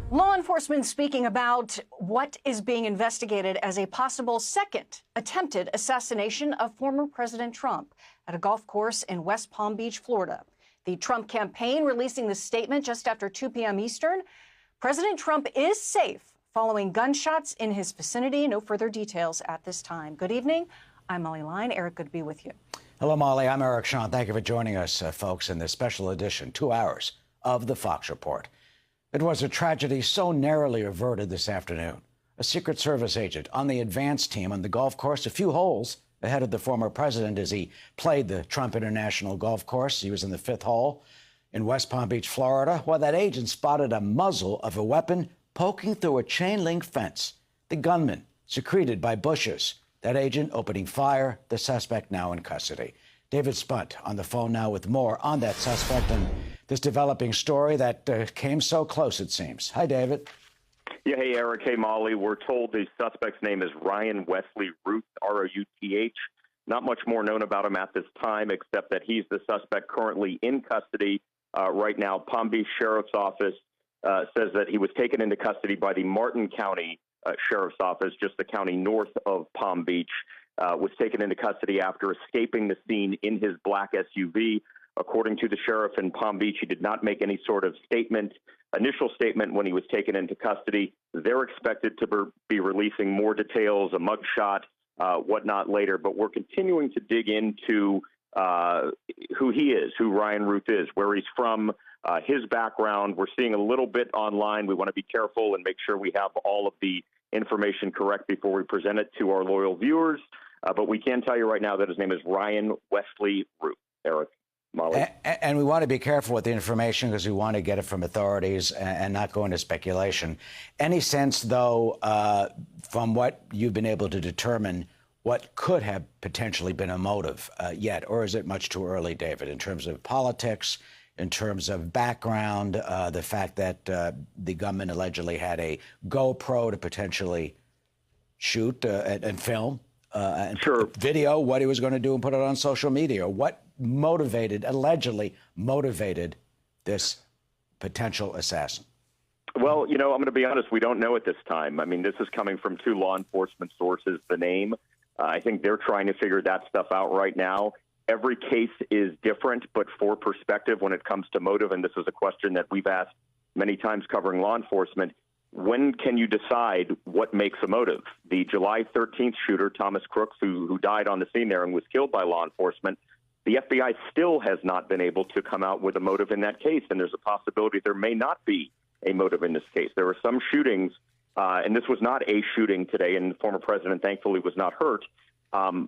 Law enforcement speaking about what is being investigated as a possible second attempted assassination of former President Trump at a golf course in West Palm Beach, Florida. The Trump campaign releasing the statement just after 2 p.m. Eastern. President Trump is safe following gunshots in his vicinity. No further details at this time. Good evening. I'm Molly Line. Eric, good to be with you. Hello, Molly. I'm Eric Shawn. Thank you for joining us, folks, in this special edition, 2 hours of the Fox Report. It was a tragedy so narrowly averted this afternoon. A Secret Service agent on the advance team on the golf course, a few holes ahead of the former president as he played the Trump International Golf Course. He was in the 5th hole in West Palm Beach, Florida, while that agent spotted a muzzle of a weapon poking through a chain-link fence. The gunman secreted by bushes. That agent opening fire, the suspect now in custody. David Spunt on the phone now with more on that suspect and this developing story that came so close, it seems. Hi, David. Yeah, hey, Eric. Hey, Molly. We're told the suspect's name is Ryan Wesley Ruth, R-O-U-T-H. Not much more known about him at this time, except that he's the suspect currently in custody right now. Palm Beach Sheriff's Office says that he was taken into custody by the Martin County Sheriff's Office, just the county north of Palm Beach. Was taken into custody after escaping the scene in his black SUV. According to the sheriff in Palm Beach, he did not make any sort of initial statement when he was taken into custody. They're expected to be releasing more details, a mugshot, whatnot later. But we're continuing to dig into who he is, who Ryan Ruth is, where he's from, his background. We're seeing a little bit online. We want to be careful and make sure we have all of the information correct before we present it to our loyal viewers. But we can tell you right now that his name is Ryan Wesley Ruth. Eric, Molly. And we want to be careful with the information because we want to get it from authorities and not go into speculation. Any sense, though, from what you've been able to determine, what could have potentially been a motive yet? Or is it much too early, David, in terms of politics, in terms of background, the fact that the gunman allegedly had a GoPro to potentially shoot and film and video what he was going to do and put it on social media? What allegedly motivated this potential assassin? Well, I'm going to be honest, we don't know at this time. I mean, this is coming from 2 law enforcement sources, the name. I think they're trying to figure that stuff out right now. Every case is different, but for perspective when it comes to motive, and this is a question that we've asked many times covering law enforcement, when can you decide what makes a motive? The July 13th shooter, Thomas Crooks, who died on the scene there and was killed by law enforcement, the FBI still has not been able to come out with a motive in that case, and there's a possibility there may not be a motive in this case. There were some shootings, and this was not a shooting today, and the former president thankfully was not hurt,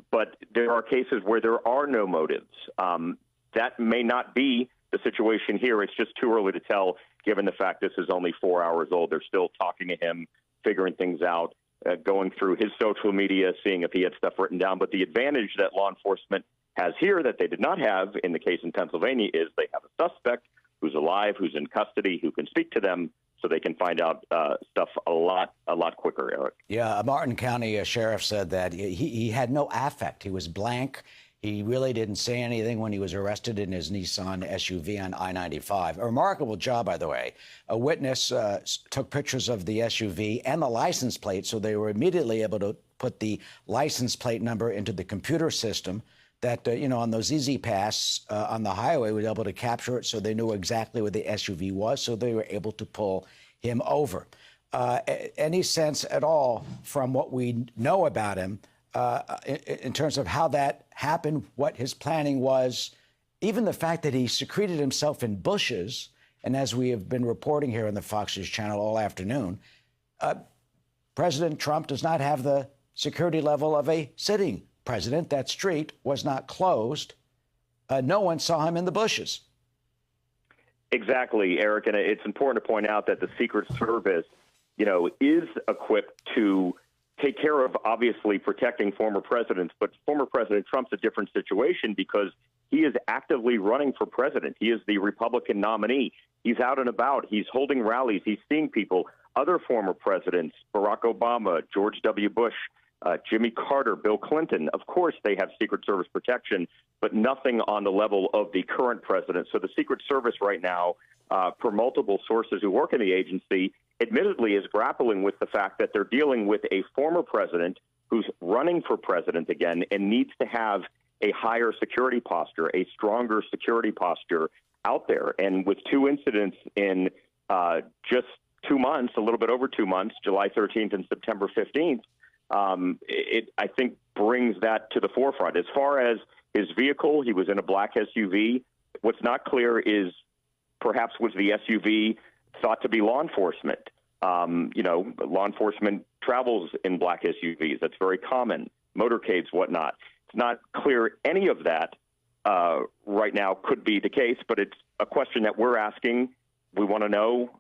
but there are cases where there are no motives. That may not be the situation here. It's just too early to tell, given the fact this is only 4 hours old. They're still talking to him, figuring things out, going through his social media, seeing if he had stuff written down. But the advantage that law enforcement has here that they did not have in the case in Pennsylvania is they have a suspect who's alive, who's in custody, who can speak to them so they can find out stuff a lot quicker, Eric. Yeah, Martin County sheriff said that he had no affect. He was blank. He really didn't say anything when he was arrested in his Nissan SUV on I-95. A remarkable job, by the way. A witness took pictures of the SUV and the license plate, so they were immediately able to put the license plate number into the computer system that, on those Easy Pass on the highway, was able to capture it, so they knew exactly where the SUV was, so they were able to pull him over. Any sense at all from what we know about him in terms of how that happened, what his planning was, even the fact that he secreted himself in bushes, and as we have been reporting here on the Fox News channel all afternoon, President Trump does not have the security level of a sitting president. That street was not closed. No one saw him in the bushes. Exactly, Eric, and it's important to point out that the Secret Service, is equipped to take care of, obviously, protecting former presidents. But former President Trump's a different situation because he is actively running for president. He is the Republican nominee. He's out and about. He's holding rallies. He's seeing people. Other former presidents, Barack Obama, George W. Bush, Jimmy Carter, Bill Clinton, of course they have Secret Service protection, but nothing on the level of the current president. So the Secret Service right now, per multiple sources who work in the agency, admittedly is grappling with the fact that they're dealing with a former president who's running for president again and needs to have a higher security posture, a stronger security posture out there. And with two incidents in just 2 months, a little bit over 2 months, July 13th and September 15th, it, I think, brings that to the forefront. As far as his vehicle, he was in a black SUV. What's not clear is perhaps was the SUV thought to be law enforcement. Law enforcement travels in black SUVs. That's very common. Motorcades, whatnot. It's not clear any of that right now could be the case, but it's a question that we're asking. We want to know,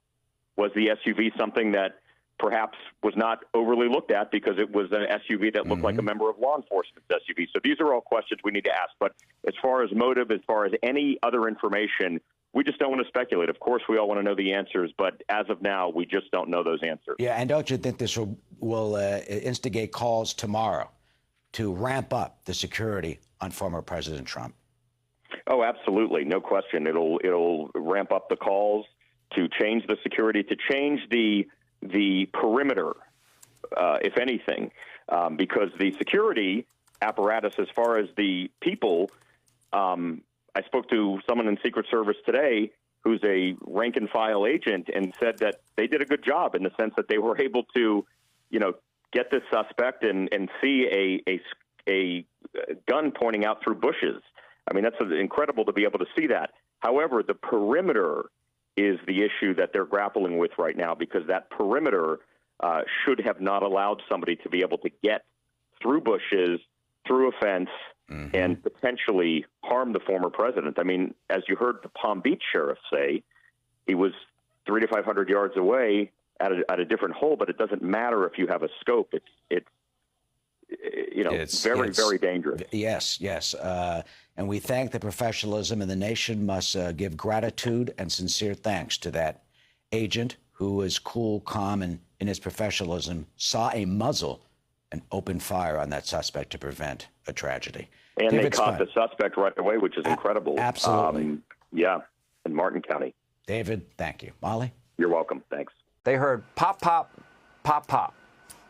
was the SUV something that perhaps was not overly looked at because it was an SUV that looked like a member of law enforcement's SUV? So these are all questions we need to ask. But as far as motive, as far as any other information, we just don't want to speculate. Of course, we all want to know the answers, but as of now, we just don't know those answers. Yeah, and don't you think this will instigate calls tomorrow to ramp up the security on former President Trump? Oh, absolutely. No question. It'll ramp up the calls to change the security, to change the perimeter, if anything, because the security apparatus, as far as the people, I spoke to someone in Secret Service today who's a rank and file agent and said that they did a good job in the sense that they were able to, get this suspect and see a gun pointing out through bushes. I mean, that's incredible to be able to see that. However, the perimeter is the issue that they're grappling with right now, because that perimeter should have not allowed somebody to be able to get through bushes, through a fence, and potentially harm the former president. I mean, as you heard the Palm Beach sheriff say, he was 300 to 500 yards away at a different hole, but it doesn't matter if you have a scope. It's very dangerous. Yes. And we thank the professionalism, and the nation must give gratitude and sincere thanks to that agent who was cool, calm, and in his professionalism saw a muzzle and opened fire on that suspect to prevent a tragedy. And David they caught Stein. the suspect right away, which is incredible. Absolutely. In Martin County. David, thank you. Molly? You're welcome. Thanks. They heard pop, pop, pop, pop.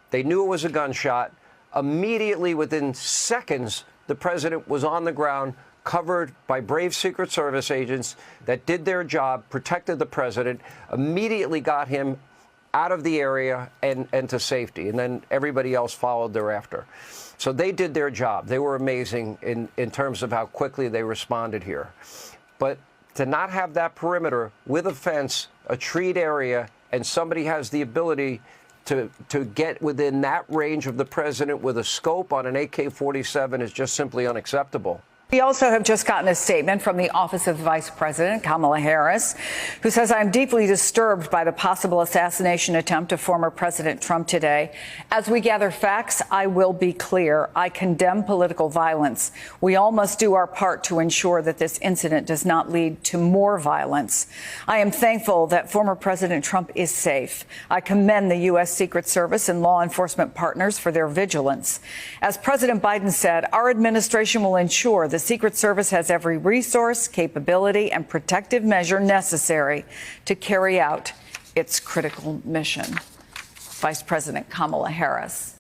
They knew it was a gunshot. Immediately, within seconds, the president was on the ground, covered by brave Secret Service agents that did their job, protected the president, immediately got him out of the area and to safety. And then everybody else followed thereafter. So they did their job. They were amazing in terms of how quickly they responded here. But to not have that perimeter with a fence, a treed area, and somebody has the ability to get within that range of the president with a scope on an AK-47 is just simply unacceptable. We also have just gotten a statement from the Office of Vice President, Kamala Harris, who says, "I'm deeply disturbed by the possible assassination attempt of former President Trump today. As we gather facts, I will be clear. I condemn political violence. We all must do our part to ensure that this incident does not lead to more violence. I am thankful that former President Trump is safe. I commend the U.S. Secret Service and law enforcement partners for their vigilance. As President Biden said, our administration will ensure the Secret Service has every resource, capability, and protective measure necessary to carry out its critical mission." Vice President Kamala Harris.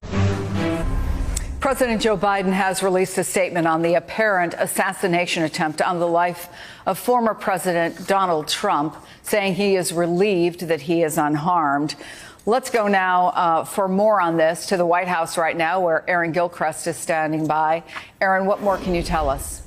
President Joe Biden has released a statement on the apparent assassination attempt on the life of former President Donald Trump, saying he is relieved that he is unharmed. Let's go now for more on this to the White House right now, where Aaron Gilchrist is standing by. Aaron, what more can you tell us?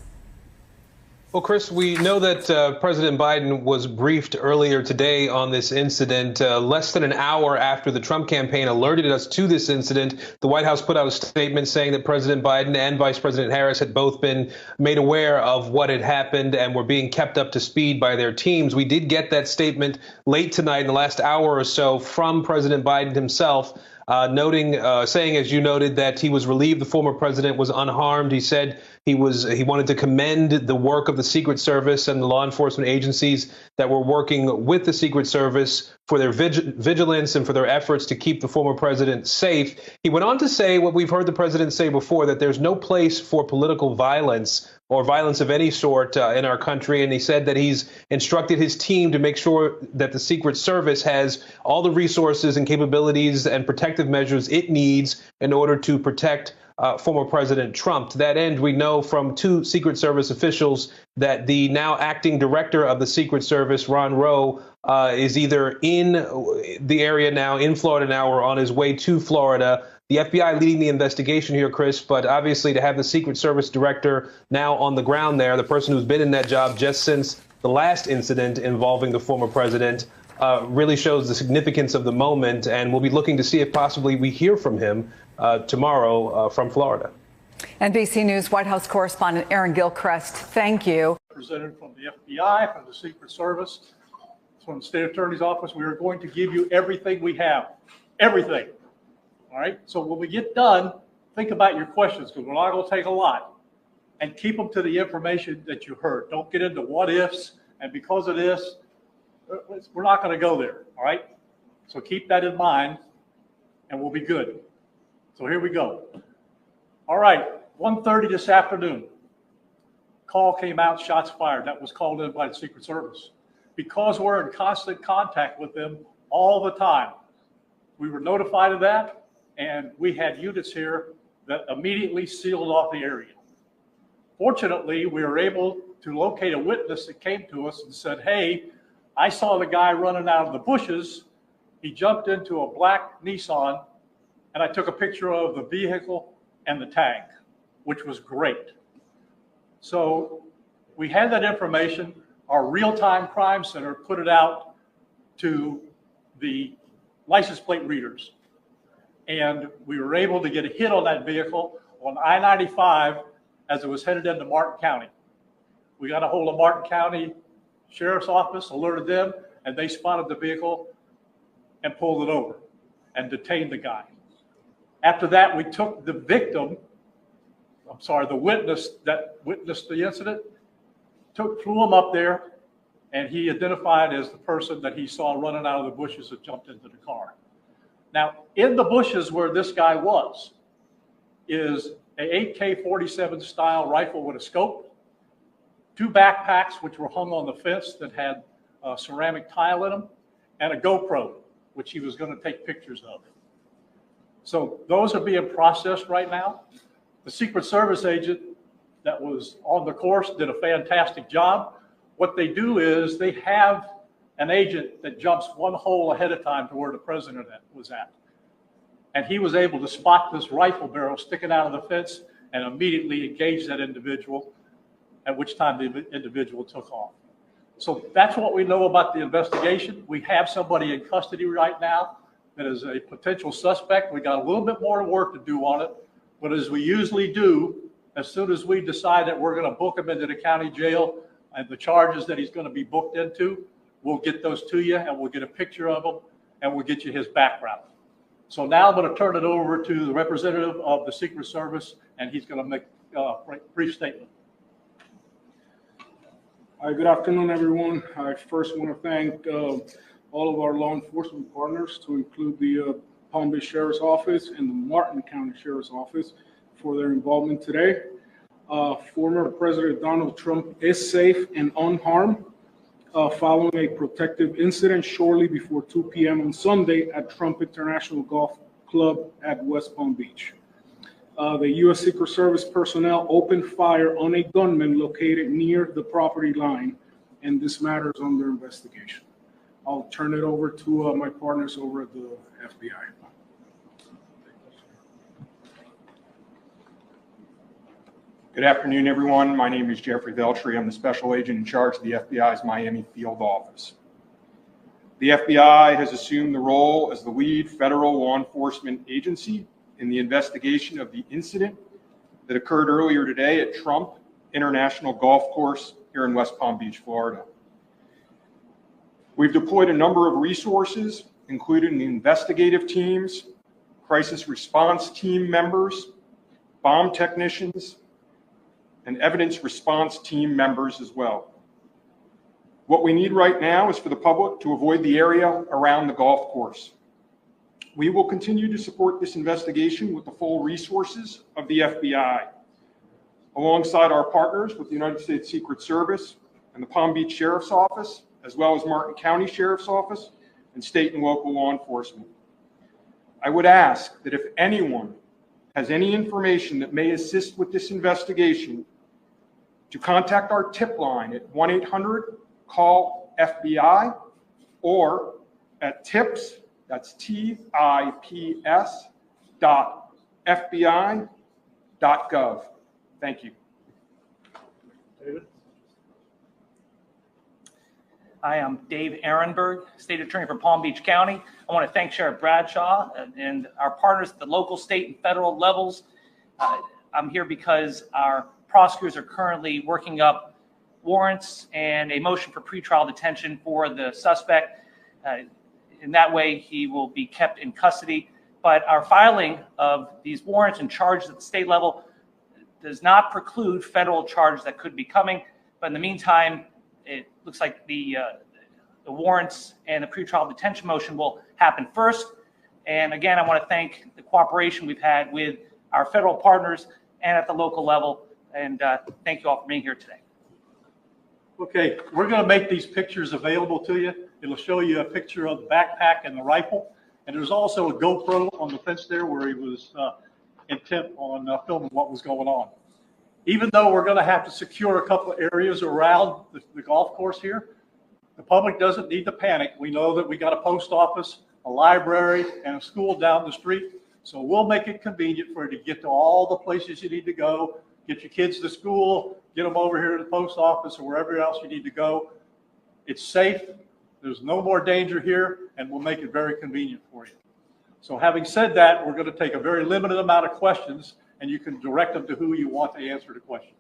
Well, Chris, we know that President Biden was briefed earlier today on this incident. Less than an hour after the Trump campaign alerted us to this incident, the White House put out a statement saying that President Biden and Vice President Harris had both been made aware of what had happened and were being kept up to speed by their teams. We did get that statement late tonight in the last hour or so from President Biden himself, saying, as you noted, that he was relieved the former president was unharmed. He said he wanted to commend the work of the Secret Service and the law enforcement agencies that were working with the Secret Service for their vigilance and for their efforts to keep the former president safe. He went on to say what we've heard the president say before, that there's no place for political violence or violence of any sort in our country. And he said that he's instructed his team to make sure that the Secret Service has all the resources and capabilities and protective measures it needs in order to protect former President Trump. To that end, we know from 2 Secret Service officials that the now acting director of the Secret Service, Ron Rowe, is either in the area now, in Florida now, or on his way to Florida. The FBI leading the investigation here, Chris, but obviously to have the Secret Service director now on the ground there, the person who's been in that job just since the last incident involving the former president, really shows the significance of the moment. And we'll be looking to see if possibly we hear from him tomorrow from Florida. NBC News White House correspondent Aaron Gilchrist, thank you. Represented from the FBI, from the Secret Service, from the State Attorney's Office, we are going to give you everything we have. Everything. All right? So when we get done, think about your questions, because we're not going to take a lot. And keep them to the information that you heard. Don't get into what ifs, and because of this, we're not going to go there. All right? So keep that in mind, and we'll be good. So here we go. All right, 1:30 this afternoon. Call came out, shots fired. That was called in by the Secret Service. Because we're in constant contact with them all the time, we were notified of that, and we had units here that immediately sealed off the area. Fortunately, we were able to locate a witness that came to us and said, hey, I saw the guy running out of the bushes. He jumped into a black Nissan, and I took a picture of the vehicle and the tag, which was great. So we had that information. Our real-time crime center put it out to the license plate readers. And we were able to get a hit on that vehicle on I-95 as it was headed into Martin County. We got a hold of Martin County Sheriff's Office, alerted them, and they spotted the vehicle and pulled it over and detained the guy. After that, we took the victim, the witness that witnessed the incident, flew him up there, and he identified as the person that he saw running out of the bushes that jumped into the car. Now, in the bushes where this guy was is an AK-47 style rifle with a scope, 2 backpacks which were hung on the fence that had ceramic tile in them, and a GoPro, which he was going to take pictures of. So those are being processed right now. The Secret Service agent that was on the course did a fantastic job. What they do is they have an agent that jumps one hole ahead of time to where the president was at. And he was able to spot this rifle barrel sticking out of the fence and immediately engage that individual, at which time the individual took off. So that's what we know about the investigation. We have somebody in custody right now that is a potential suspect. We got a little bit more work to do on it, but as we usually do, as soon as we decide that we're going to book him into the county jail and the charges that he's going to be booked into, we'll get those to you and we'll get a picture of him and we'll get you his background. So now I'm going to turn it over to the representative of the Secret Service, and he's going to make a brief statement. Hi, good afternoon, everyone. I first want to thank all of our law enforcement partners, to include the Palm Beach Sheriff's Office and the Martin County Sheriff's Office, for their involvement today. Former President Donald Trump is safe and unharmed following a protective incident shortly before 2 p.m. on Sunday at Trump International Golf Club at West Palm Beach. The U.S. Secret Service personnel opened fire on a gunman located near the property line, and this matter is under investigation. I'll turn it over to my partners over at the FBI. Good afternoon, everyone. My name is Jeffrey Veltri. I'm the special agent in charge of the FBI's Miami field office. The FBI has assumed the role as the lead federal law enforcement agency in the investigation of the incident that occurred earlier today at Trump International Golf Course here in West Palm Beach, Florida. We've deployed a number of resources, including the investigative teams, crisis response team members, bomb technicians, and evidence response team members as well. What we need right now is for the public to avoid the area around the golf course. We will continue to support this investigation with the full resources of the FBI. alongside our partners with the United States Secret Service and the Palm Beach Sheriff's Office, as well as Martin County Sheriff's Office and state and local law enforcement. I would ask that if anyone has any information that may assist with this investigation, to contact our tip line at 1-800-CALL-FBI or at tips, that's TIPS .fbi.gov. Thank you. David? Hi, I'm Dave Ehrenberg, State Attorney for Palm Beach County. I want to thank Sheriff Bradshaw and our partners at the local, state, and federal levels. I'm here because our prosecutors are currently working up warrants and a motion for pretrial detention for the suspect. In that way, he will be kept in custody. But our filing of these warrants and charges at the state level does not preclude federal charges that could be coming. But in the meantime, it looks like the warrants and the pretrial detention motion will happen first. And again, I want to thank the cooperation we've had with our federal partners and at the local level. And thank you all for being here today. Okay, we're going to make these pictures available to you. It'll show you a picture of the backpack and the rifle. And there's also a GoPro on the fence there where he was intent on filming what was going on. Even though we're going to have to secure a couple of areas around the golf course here, the public doesn't need to panic. We know that we got a post office, a library, and a school down the street. So we'll make it convenient for you to get to all the places you need to go, get your kids to school, get them over here to the post office or wherever else you need to go. It's safe. There's no more danger here, and we'll make it very convenient for you. So having said that, we're going to take a very limited amount of questions, and you can direct them to who you want to answer the question.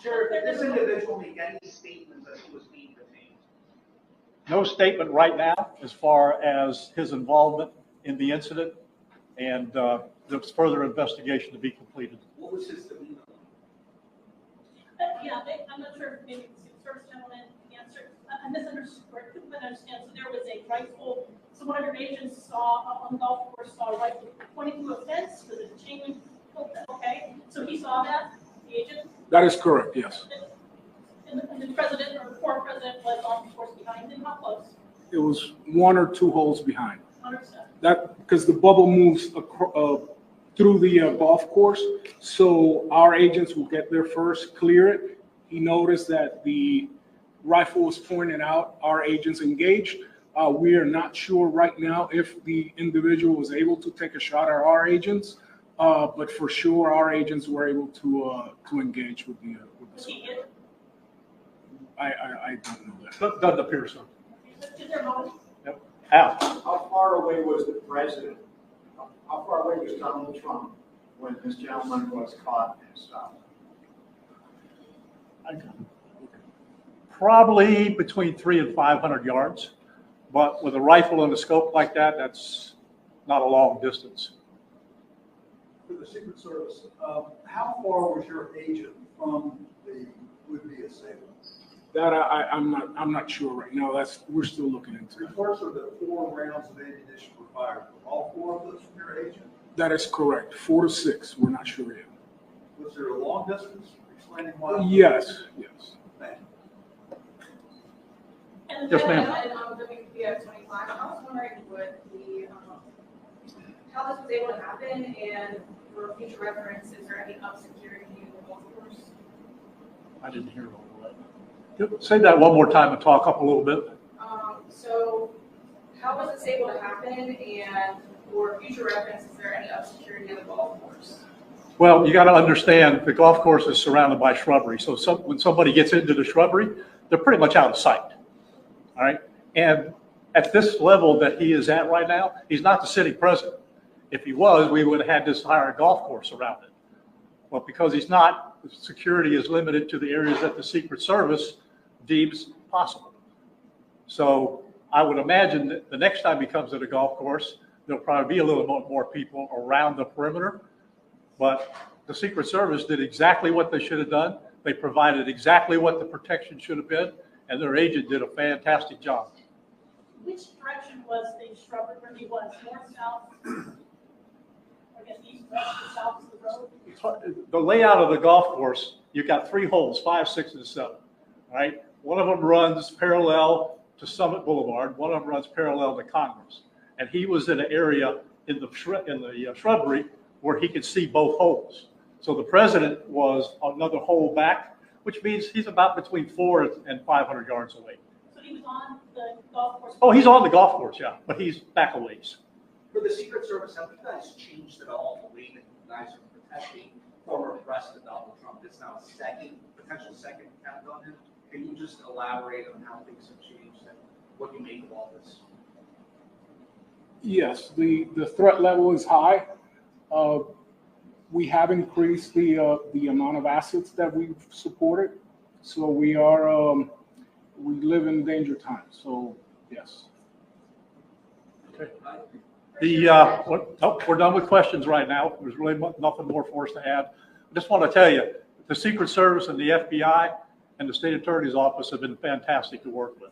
Sure. Did this individual make any statements that he was being detained? No statement right now as far as his involvement in the incident, and there's further investigation to be completed. What was his demeanor? Yeah, I'm not sure if maybe the Secret Service gentleman answered. I misunderstood, couldn't understand. So there was a rifle. So one of your agents saw on the golf course saw a rifle pointing to a fence with a chain link. Okay, so he saw that, the agent. That is correct. Yes. And the president or the former president was on the course behind him. How close? It was 1 or 2 holes behind. Understood. That because the bubble moves through the golf course, so our agents will get there first, clear it. He noticed that the rifle was pointed out. Our agents engaged. We are not sure right now if the individual was able to take a shot at our agents, but for sure our agents were able to engage with the. Was he hit? I don't know that. Doesn't appear so. Is there a motive? Yep. Al. How far away was the president? How far away was Donald Trump when this gentleman was caught and stopped? Probably between 300 and 500 yards, but with a rifle and a scope like that, that's not a long distance. For the Secret Service, how far was your agent from the would-be assailant? That I'm not sure right now. We're still looking into it. Reports are that 4 rounds of ammunition were fired. Were all 4 of those from your agent? That is correct. 4 to 6. We're not sure yet. Was there a long distance? Explaining why? Yes. Yes. Thank you. And Yes, ma'am. the F-25, I was wondering what how this was able to happen, and for future reference, is there any up security in the golf course? I didn't hear all of that. Say that one more time and talk up a little bit. So how was this able to happen, and for future reference, is there any up security in the golf course? Well, you got to understand the golf course is surrounded by shrubbery. So when somebody gets into the shrubbery, they're pretty much out of sight. All right. And at this level that he is at right now, he's not the city president. If he was, we would have had this entire golf course around it. But because he's not, the security is limited to the areas that the Secret Service deems possible. So I would imagine that the next time he comes to the golf course, there'll probably be a little more people around the perimeter. But the Secret Service did exactly what they should have done. They provided exactly what the protection should have been, and their agent did a fantastic job. Which direction was the shrubbery where he was? North, south? I guess east, west, or south of the road? The layout of the golf course you've got 3 holes, 5, 6, and 7. All right. One of them runs parallel to Summit Boulevard. One of them runs parallel to Congress. And he was in an area in the shrubbery where he could see both holes. So the president was another hole back, which means he's about between 400 and 500 yards away. So he was on the golf course? Oh, he's on the golf course, yeah, but he's back a ways. For the Secret Service, have you guys changed at all the way that you guys are protecting former President Donald Trump? It's now a potential second attempt on him. Can you just elaborate on how things have changed and what you make of all this? Yes, the threat level is high. We have increased the amount of assets that we've supported. So we live in danger times. So yes. Okay. We're done with questions right now. There's really nothing more for us to add. I just want to tell you, the Secret Service and the FBI and the State Attorney's Office have been fantastic to work with.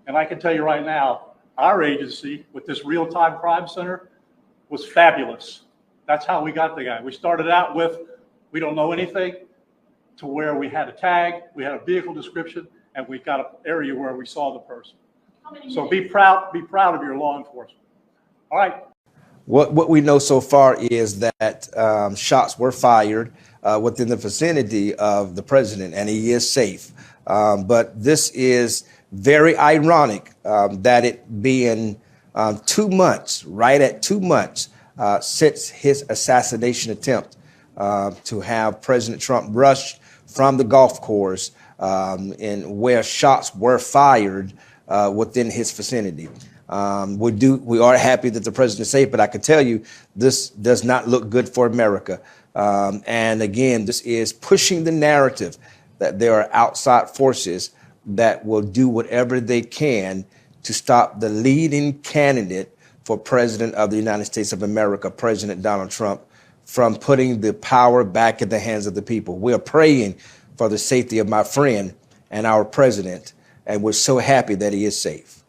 And I can tell you right now, our agency with this real-time crime center was fabulous. That's how we got the guy. We started out with, we don't know anything, to where we had a tag, we had a vehicle description, and we got an area where we saw the person. So be proud of your law enforcement. All right. What we know so far is that shots were fired within the vicinity of the president, and he is safe. But this is very ironic that it being 2 months, right at 2 months, since his assassination attempt to have President Trump rushed from the golf course and where shots were fired within his vicinity. We are happy that the president is safe, but I can tell you this does not look good for America. And again, this is pushing the narrative that there are outside forces that will do whatever they can to stop the leading candidate for president of the United States of America, President Donald Trump, from putting the power back in the hands of the people. We are praying for the safety of my friend and our president, and we're so happy that he is safe.